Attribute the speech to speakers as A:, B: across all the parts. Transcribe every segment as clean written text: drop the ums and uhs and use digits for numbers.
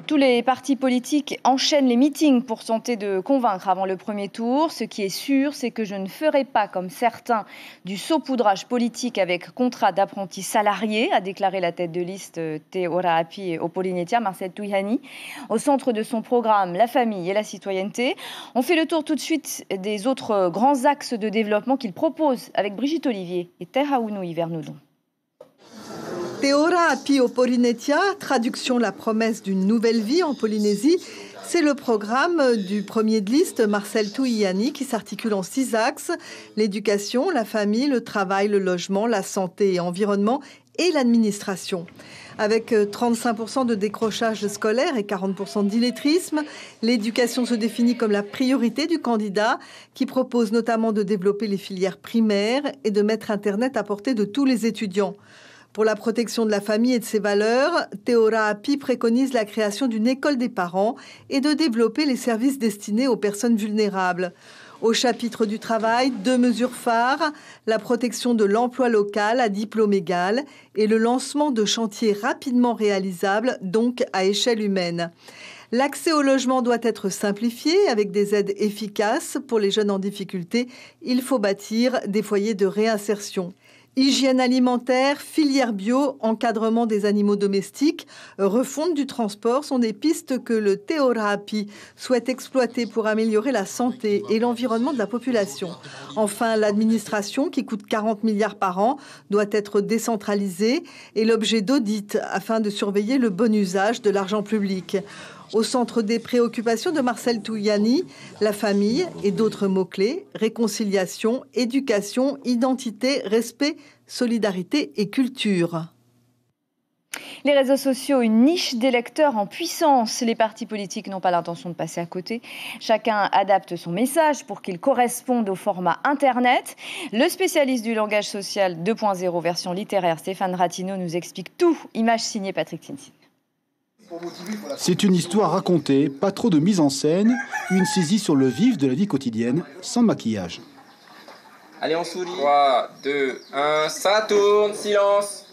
A: Tous les partis politiques enchaînent les meetings pour tenter de convaincre avant le premier tour. Ce qui est sûr, c'est que je ne ferai pas, comme certains, du saupoudrage politique avec contrat d'apprenti salarié, a déclaré la tête de liste Te Ora Api au Polynésia, Marcel Tuyani. Au centre de son programme, la famille et la citoyenneté. On fait le tour tout de suite des autres grands axes de développement qu'il propose avec Brigitte Olivier et Terhaunu Hivernoudon.
B: Te Ora Api au Polynésia, traduction la promesse d'une nouvelle vie en Polynésie, c'est le programme du premier de liste Marcel Tuyani qui s'articule en 6 axes, l'éducation, la famille, le travail, le logement, la santé et environnement et l'administration. Avec 35% de décrochage scolaire et 40% d'illettrisme, l'éducation se définit comme la priorité du candidat qui propose notamment de développer les filières primaires et de mettre Internet à portée de tous les étudiants. Pour la protection de la famille et de ses valeurs, Te Ora Api préconise la création d'une école des parents et de développer les services destinés aux personnes vulnérables. Au chapitre du travail, 2 mesures phares, la protection de l'emploi local à diplôme égal et le lancement de chantiers rapidement réalisables, donc à échelle humaine. L'accès au logement doit être simplifié avec des aides efficaces pour les jeunes en difficulté. Il faut bâtir des foyers de réinsertion. Hygiène alimentaire, filière bio, encadrement des animaux domestiques, refonte du transport sont des pistes que le Te Ora Api souhaite exploiter pour améliorer la santé et l'environnement de la population. Enfin, l'administration, qui coûte 40 milliards par an, doit être décentralisée et l'objet d'audit afin de surveiller le bon usage de l'argent public. Au centre des préoccupations de Marcel Tuyani, la famille et d'autres mots-clés, réconciliation, éducation, identité, respect, solidarité et culture.
A: Les réseaux sociaux, une niche d'électeurs en puissance. Les partis politiques n'ont pas l'intention de passer à côté. Chacun adapte son message pour qu'il corresponde au format Internet. Le spécialiste du langage social 2.0 version littéraire, Stéphane Ratino, nous explique tout. Image signée Patrick Tintin.
C: C'est une histoire racontée, pas trop de mise en scène, une saisie sur le vif de la vie quotidienne, sans maquillage.
D: Allez, on sourit. 3, 2, 1, ça tourne, silence.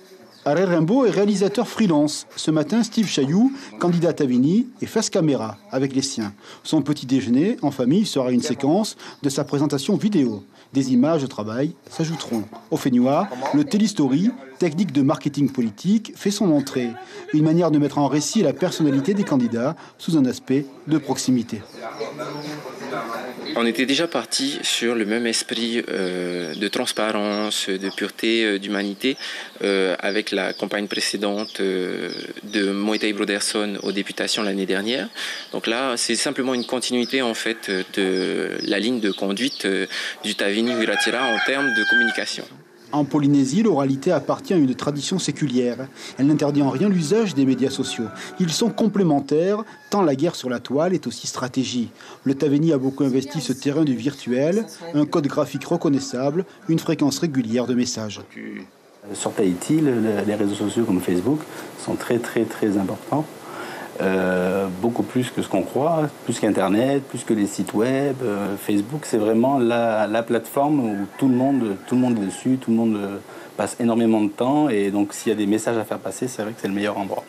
C: Harry Rimbaud est réalisateur freelance. Ce matin, Steve Chailloux, candidat à Tavini, est face caméra avec les siens. Son petit déjeuner en famille sera une séquence de sa présentation vidéo. Des images de travail s'ajouteront. Au Feignoir, le téléstory, technique de marketing politique, fait son entrée. Une manière de mettre en récit la personnalité des candidats sous un aspect de proximité.
E: On était déjà parti sur le même esprit de transparence, de pureté, d'humanité avec la campagne précédente de Moetai Broderson aux députations l'année dernière. Donc là, c'est simplement une continuité en fait de la ligne de conduite du Tavini Wirattira en termes de communication.
C: En Polynésie, l'oralité appartient à une tradition séculière. Elle n'interdit en rien l'usage des médias sociaux. Ils sont complémentaires, tant la guerre sur la toile est aussi stratégie. Le Tavini a beaucoup investi ce terrain du virtuel, un code graphique reconnaissable, une fréquence régulière de messages.
F: Sur Tahiti, les réseaux sociaux comme Facebook sont très importants. Beaucoup plus que ce qu'on croit, plus qu'Internet, plus que les sites web. Facebook, c'est vraiment la plateforme où tout le monde est dessus, tout le monde passe énormément de temps. Et donc, s'il y a des messages à faire passer, c'est vrai que c'est le meilleur endroit.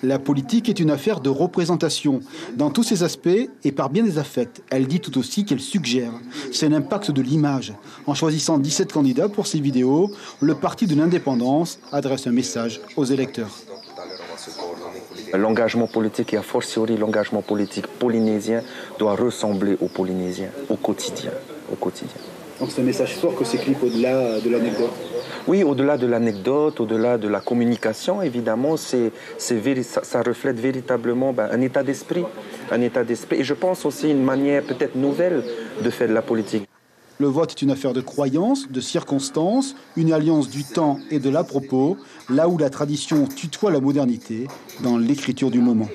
C: La politique est une affaire de représentation, dans tous ses aspects et par bien des affects. Elle dit tout aussi qu'elle suggère. C'est l'impact de l'image. En choisissant 17 candidats pour ces vidéos, le Parti de l'Indépendance adresse un message aux électeurs.
G: L'engagement politique et a fortiori l'engagement politique polynésien doit ressembler aux Polynésiens au quotidien.
C: Donc c'est un message fort que s'éclipse au-delà de l'anecdote.
G: Oui, au-delà de l'anecdote, au-delà de la communication, évidemment, ça reflète véritablement un état d'esprit. Et je pense aussi une manière peut-être nouvelle de faire de la politique.
C: Le vote est une affaire de croyance, de circonstances, une alliance du temps et de l'à-propos, là où la tradition tutoie la modernité, dans l'écriture du moment.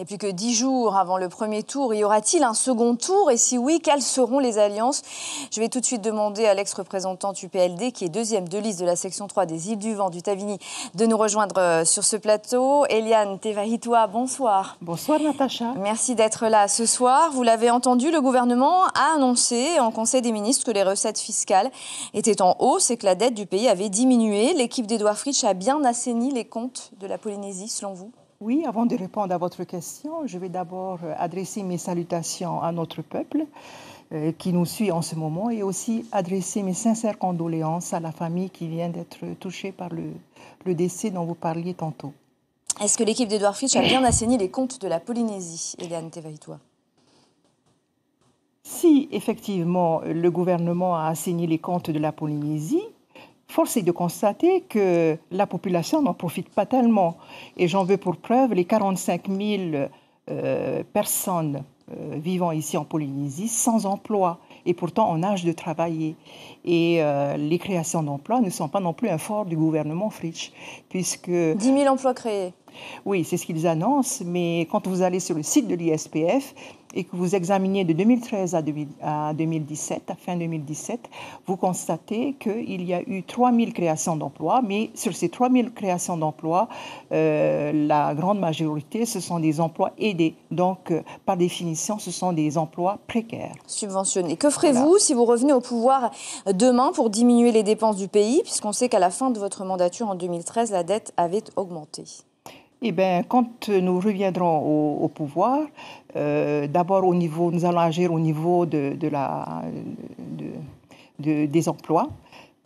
A: Et plus que 10 jours avant le premier tour, y aura-t-il un second tour? Et si oui, quelles seront les alliances? Je vais tout de suite demander à l'ex-représentante UPLD, qui est deuxième de liste de la section 3 des Îles du Vent du Tavini, de nous rejoindre sur ce plateau. Eliane Tevahitoua, bonsoir.
H: Bonsoir Natacha.
A: Merci d'être là ce soir. Vous l'avez entendu, le gouvernement a annoncé en Conseil des ministres que les recettes fiscales étaient en hausse et que la dette du pays avait diminué. L'équipe d'Édouard Fritch a bien assaini les comptes de la Polynésie, selon vous?
H: Oui, avant de répondre à votre question, je vais d'abord adresser mes salutations à notre peuple qui nous suit en ce moment et aussi adresser mes sincères condoléances à la famille qui vient d'être touchée par le décès dont vous parliez tantôt.
A: Est-ce que l'équipe d'Édouard Fritch a bien assaini les comptes de la Polynésie, Eliane Tevahitoua?
H: Si effectivement le gouvernement a assaini les comptes de la Polynésie, force est de constater que la population n'en profite pas tellement. Et j'en veux pour preuve les 45 000 personnes vivant ici en Polynésie sans emploi et pourtant en âge de travailler. Et les créations d'emplois ne sont pas non plus un fort du gouvernement Fritch, puisque...
A: 10 000 emplois créés.
H: Oui, c'est ce qu'ils annoncent, mais quand vous allez sur le site de l'ISPF et que vous examinez de 2013 à 2017, à fin 2017, vous constatez qu'il y a eu 3 000 créations d'emplois, mais sur ces 3 000 créations d'emplois, la grande majorité, ce sont des emplois aidés. Donc, par définition, ce sont des emplois précaires.
A: Subventionnés. Que ferez-vous si vous revenez au pouvoir demain pour diminuer les dépenses du pays, puisqu'on sait qu'à la fin de votre mandature en 2013, la dette avait augmenté?
H: Eh bien, quand nous reviendrons au pouvoir, d'abord nous allons agir au niveau des emplois,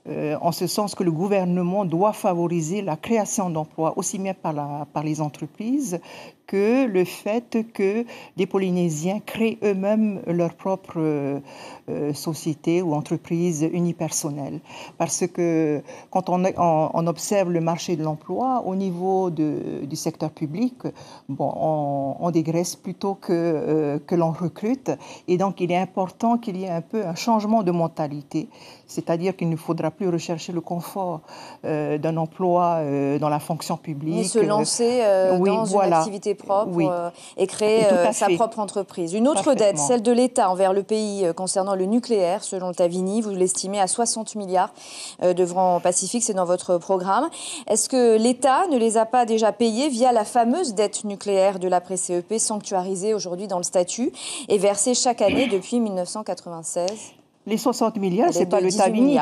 H: en ce sens que le gouvernement doit favoriser la création d'emplois aussi bien par les entreprises que le fait que des Polynésiens créent eux-mêmes leur propre société ou entreprise unipersonnelle. Parce que quand on observe le marché de l'emploi au niveau du secteur public, bon, on dégraisse plutôt que l'on recrute. Et donc, il est important qu'il y ait un peu un changement de mentalité. C'est-à-dire qu'il ne faudra plus rechercher le confort d'un emploi dans la fonction publique.
A: Mais se lancer dans une activité propre et créer sa propre entreprise. Une autre dette, celle de l'État envers le pays concernant le nucléaire, selon le Tavini, vous l'estimez à 60 milliards de francs pacifiques, c'est dans votre programme. Est-ce que l'État ne les a pas déjà payés via la fameuse dette nucléaire de l'après-CEP, sanctuarisée aujourd'hui dans le statut et versée chaque année depuis 1996 ?
H: Les 60 milliards, ce n'est pas le Tavini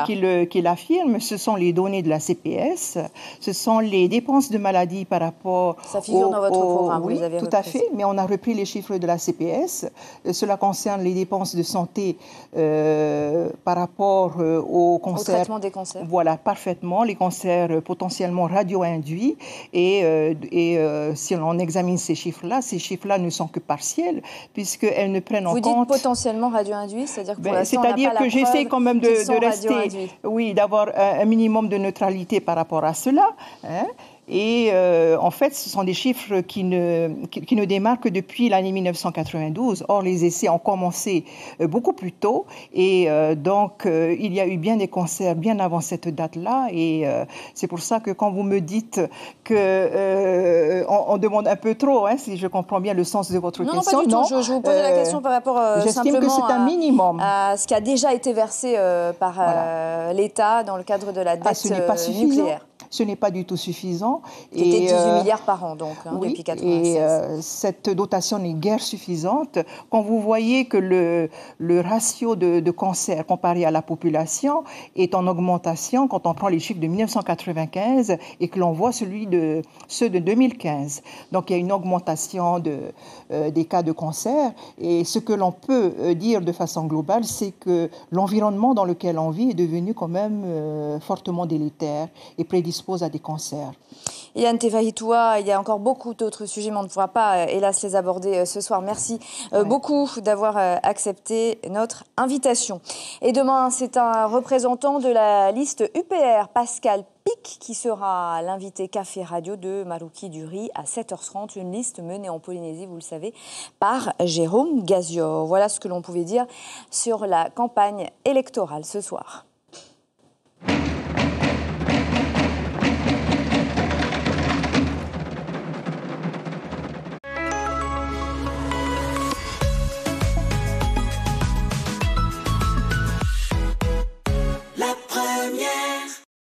H: qui l'affirme, ce sont les données de la CPS, ce sont les dépenses de maladie par rapport...
A: Ça figure dans votre programme,
H: oui,
A: vous les avez
H: tout à fait, mais on a repris les chiffres de la CPS. Cela concerne les dépenses de santé par rapport aux cancers.
A: Au traitement des cancers.
H: Voilà, parfaitement, les cancers potentiellement radio-induits. Et si on examine ces chiffres-là ne sont que partiels, puisqu'elles ne prennent en compte...
A: Vous dites potentiellement radio-induits, c'est-à-dire que pour l'instant,
H: que j'essaie quand même de rester, d'avoir un minimum de neutralité par rapport à cela. Hein. Et en fait, ce sont des chiffres qui ne démarrent que depuis l'année 1992. Or, les essais ont commencé beaucoup plus tôt. Et donc, il y a eu bien des cancers bien avant cette date-là. Et c'est pour ça que quand vous me dites qu'on demande un peu trop, hein, si je comprends bien le sens de votre question.
A: Non, pas du tout. Je vous posais la question par rapport
H: j'estime que c'est un minimum
A: à ce qui a déjà été versé par l'État dans le cadre de la dette nucléaire.
H: Ce n'est pas du tout suffisant.
A: C'était 18 milliards par an, donc,
H: oui,
A: depuis 1996.
H: Et cette dotation n'est guère suffisante. Quand vous voyez que le ratio de cancer comparé à la population est en augmentation, quand on prend les chiffres de 1995 et que l'on voit ceux de 2015. Donc, il y a une augmentation des cas de cancer. Et ce que l'on peut dire de façon globale, c'est que l'environnement dans lequel on vit est devenu quand même fortement délétère et prédispose à des cancers.
A: Eliane Tevahitoua, il y a encore beaucoup d'autres sujets, mais on ne pourra pas, hélas, les aborder ce soir. Merci beaucoup d'avoir accepté notre invitation. Et demain, c'est un représentant de la liste UPR, Pascal Pic, qui sera l'invité Café Radio de Marouki Dury à 7h30. Une liste menée en Polynésie, vous le savez, par Jérôme Gazior. Voilà ce que l'on pouvait dire sur la campagne électorale ce soir.